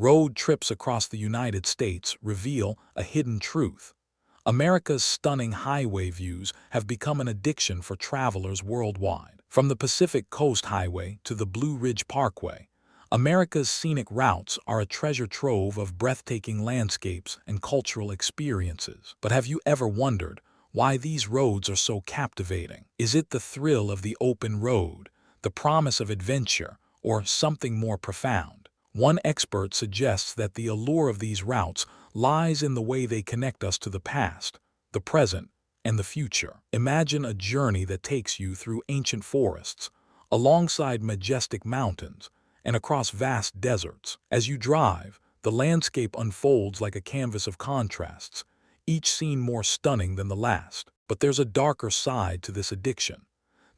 Road trips across the United States reveal a hidden truth. America's stunning highway views have become an addiction for travelers worldwide. From the Pacific Coast Highway to the Blue Ridge Parkway, America's scenic routes are a treasure trove of breathtaking landscapes and cultural experiences. But have you ever wondered why these roads are so captivating? Is it the thrill of the open road, the promise of adventure, or something more profound? One expert suggests that the allure of these routes lies in the way they connect us to the past, the present, and the future. Imagine a journey that takes you through ancient forests, alongside majestic mountains, and across vast deserts. As you drive, the landscape unfolds like a canvas of contrasts, each scene more stunning than the last. But there's a darker side to this addiction.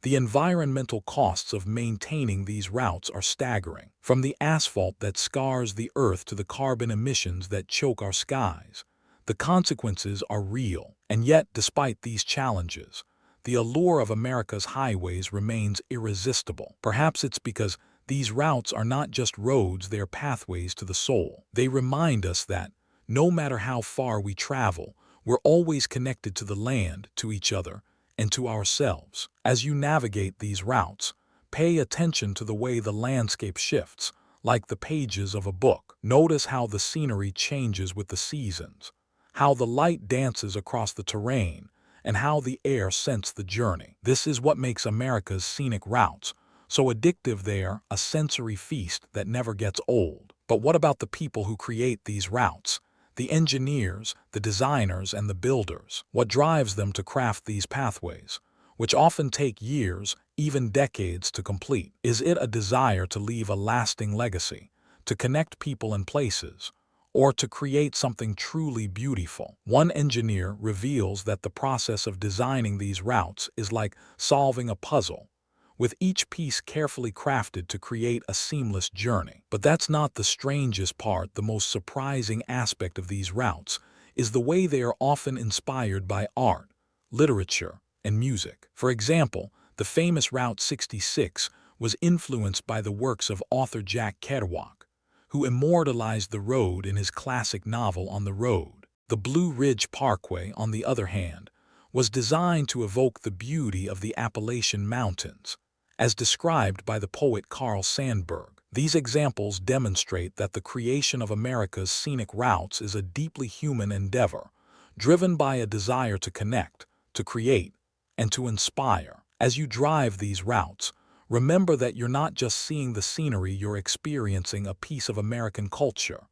The environmental costs of maintaining these routes are staggering. From the asphalt that scars the earth to the carbon emissions that choke our skies, the consequences are real. And yet, despite these challenges, the allure of America's highways remains irresistible. Perhaps it's because these routes are not just roads, they are pathways to the soul. They remind us that, no matter how far we travel, we're always connected to the land, to each other, and to ourselves. As you navigate these routes, pay attention to the way the landscape shifts, like the pages of a book. Notice how the scenery changes with the seasons, how the light dances across the terrain, and how the air scents the journey. This is what makes America's scenic routes so addictive. They're a sensory feast that never gets old. But what about the people who create these routes? The engineers, the designers, and the builders. What drives them to craft these pathways, which often take years, even decades to complete? Is it a desire to leave a lasting legacy, to connect people and places, or to create something truly beautiful? One engineer reveals that the process of designing these routes is like solving a puzzle, with each piece carefully crafted to create a seamless journey. But that's not the strangest part. The most surprising aspect of these routes is the way they are often inspired by art, literature, and music. For example, the famous Route 66 was influenced by the works of author Jack Kerouac, who immortalized the road in his classic novel On the Road. The Blue Ridge Parkway, on the other hand, was designed to evoke the beauty of the Appalachian Mountains, as described by the poet Carl Sandburg. These examples demonstrate that the creation of America's scenic routes is a deeply human endeavor, driven by a desire to connect, to create, and to inspire. As you drive these routes, remember that you're not just seeing the scenery, you're experiencing a piece of American culture,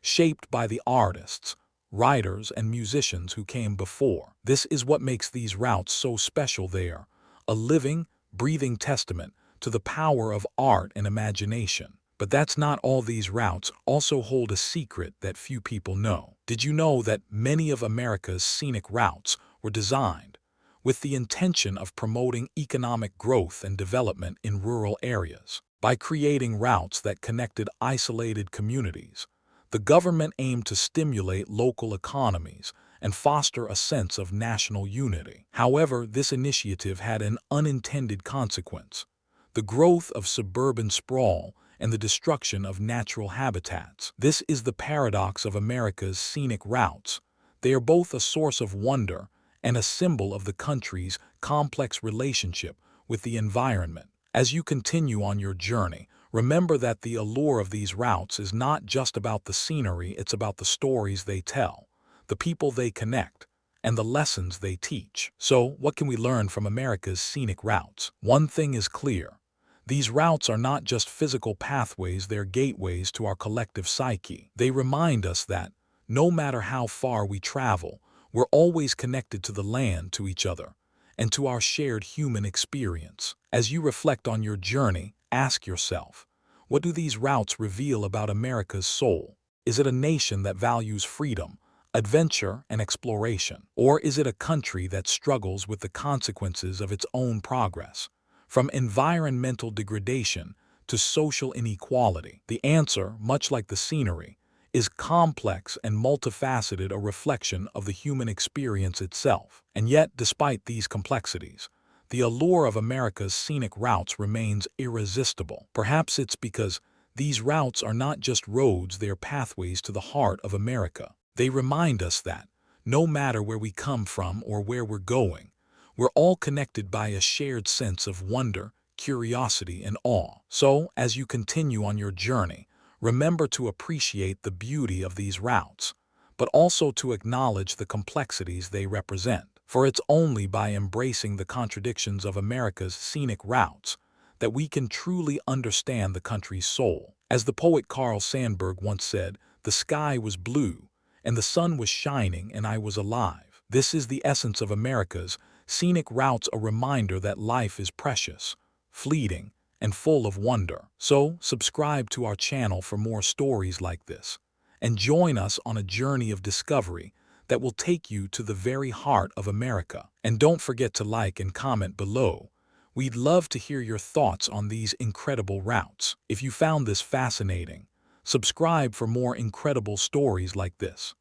shaped by the artists, writers, and musicians who came before. This is what makes these routes so special. They are a living, breathing testament to the power of art and imagination. But that's not all. These routes also hold a secret that few people know. Did you know that many of America's scenic routes were designed with the intention of promoting economic growth and development in rural areas? By creating routes that connected isolated communities, the government aimed to stimulate local economies and foster a sense of national unity. However, this initiative had an unintended consequence: the growth of suburban sprawl and the destruction of natural habitats. This is the paradox of America's scenic routes. They are both a source of wonder and a symbol of the country's complex relationship with the environment. As you continue on your journey, remember that the allure of these routes is not just about the scenery, it's about the stories they tell, the people they connect, and the lessons they teach. So, what can we learn from America's scenic routes? One thing is clear: these routes are not just physical pathways, they're gateways to our collective psyche. They remind us that, no matter how far we travel, we're always connected to the land, to each other, and to our shared human experience. As you reflect on your journey, ask yourself, what do these routes reveal about America's soul? Is it a nation that values freedom, adventure, and exploration? Or is it a country that struggles with the consequences of its own progress, from environmental degradation to social inequality? The answer, much like the scenery, is complex and multifaceted, a reflection of the human experience itself. And yet, despite these complexities, the allure of America's scenic routes remains irresistible. Perhaps it's because These routes are not just roads, they are pathways to the heart of America. They remind us that, no matter where we come from or where we're going, we're all connected by a shared sense of wonder, curiosity, and awe. So, as you continue on your journey, remember to appreciate the beauty of these routes, but also to acknowledge the complexities they represent. For it's only by embracing the contradictions of America's scenic routes that we can truly understand the country's soul. As the poet Carl Sandburg once said, "The sky was blue, and the sun was shining, and I was alive." This is the essence of America's scenic routes, a reminder that life is precious, fleeting, and full of wonder. So, subscribe to our channel for more stories like this, and join us on a journey of discovery that will take you to the very heart of America. And don't forget to like and comment below. We'd love to hear your thoughts on these incredible routes. If you found this fascinating, subscribe for more incredible stories like this.